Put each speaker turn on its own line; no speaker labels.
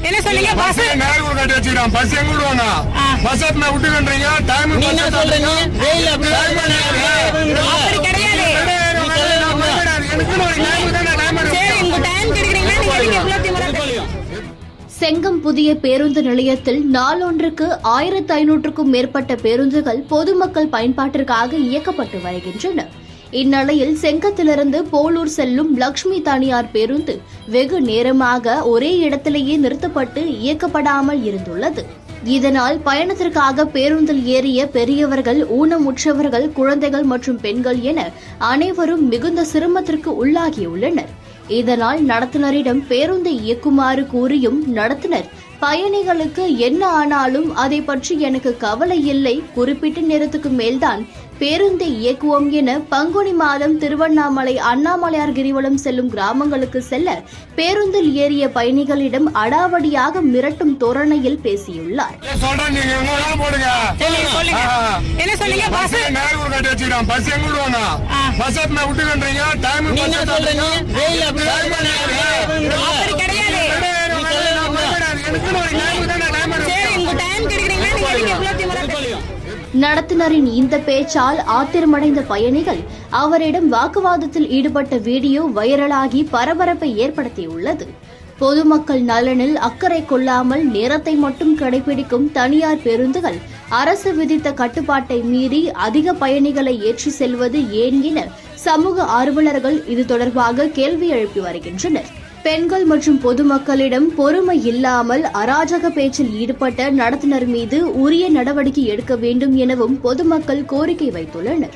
என்ன சொன்னீங்க? பஸ்
நேரூர் கட்டி வச்சிரான். பஸ் எங்க விடுவாங்க? பஸ் அப்ப விட்டுக்கன்றீங்க. டைம்
நீங்க சொல்றீங்க வெயில் அப்படி
அப்படி கிடையாது. சரி, உங்க டைம் கிடைக்கிறீங்களா? நீங்க எதுக்கு இவ்வளவு திமிரா?
செங்கம் புதிய பேருந்து நிலையத்தில் நாளொன்றுக்கு 1500க்கும் மேற்பட்ட பேருந்துகள் பொதுமக்கள் பயன்பாட்டிற்காக இயக்கப்பட்டு வருகின்றன. இந்நிலையில் செங்கத்திலிருந்து போலூர் செல்லும் லட்சுமி தனியார் பேருந்து வெகு நேரமாக ஒரே இடத்திலேயே நிறுத்தப்பட்டு இயக்கப்படாமல் இருந்துள்ளது. இதனால் பயணத்திற்காக பேருந்தில் ஏறிய பெரியவர்கள், ஊனமுற்றவர்கள், குழந்தைகள் மற்றும் பெண்கள் என அனைவரும் மிகுந்த சிரமத்திற்கு உள்ளாகியுள்ளனர். இதனால் நடத்துனரிடம் பேருந்தை இயக்குமாறு கூறியும் நடத்துனர் பயணிகளுக்கு என்ன ஆனாலும் அதை பற்றி எனக்கு கவலை இல்லை, குறிப்பிட்ட நேரத்துக்கு மேல்தான் பேருந்தை இயக்குவோம் என பங்குனி மாதம் திருவண்ணாமலை அண்ணாமலையார் கிரிவலம் செல்லும் கிராமங்களுக்கு செல்ல பேருந்தில் ஏறிய பயணிகளிடம் அடாவடியாக மிரட்டும் தோரணையில் பேசியுள்ளார்.
என்ன சொன்னீங்க? பஸ்
நேரூர் கட்டி வச்சிரான். பஸ் எங்க விடுவாங்க? பஸ் அப்ப விட்டுக்கன்றீங்க. டைம்
நீங்க சொல்றீங்க வெயில் அப்படி
அப்படி கிடையாது. சரி, உங்க டைம் கிடைக்கிறீங்களா? நீங்க எதுக்கு இவ்வளவு திமிரா?
நடத்துனரின் இந்த பேச்சால் ஆத்திரமடைந்த பயணிகள் அவரிடம் வாக்குவாதத்தில் ஈடுபட்ட வீடியோ வைரலாகி பரபரப்பை ஏற்படுத்தியுள்ளது. பொதுமக்கள் நலனில் அக்கறை கொள்ளாமல் நேரத்தை மட்டும் கடைபிடிக்கும் தனியார் பேருந்துகள் அரசு விதித்த கட்டுப்பாட்டை மீறி அதிக பயணிகளை ஏற்றி செல்வது ஏன் என சமூக ஆர்வலர்கள் இது தொடர்பாக கேள்வி எழுப்பி வருகின்றனர். பெண்கள் மற்றும் பொதுமக்களிடம் பொறுமை இல்லாமல் அராஜக பேச்சில் ஈடுபட்ட நடத்துனர் மீது உரிய நடவடிக்கை எடுக்க வேண்டும் எனவும் பொதுமக்கள் கோரிக்கை வைத்துள்ளனர்.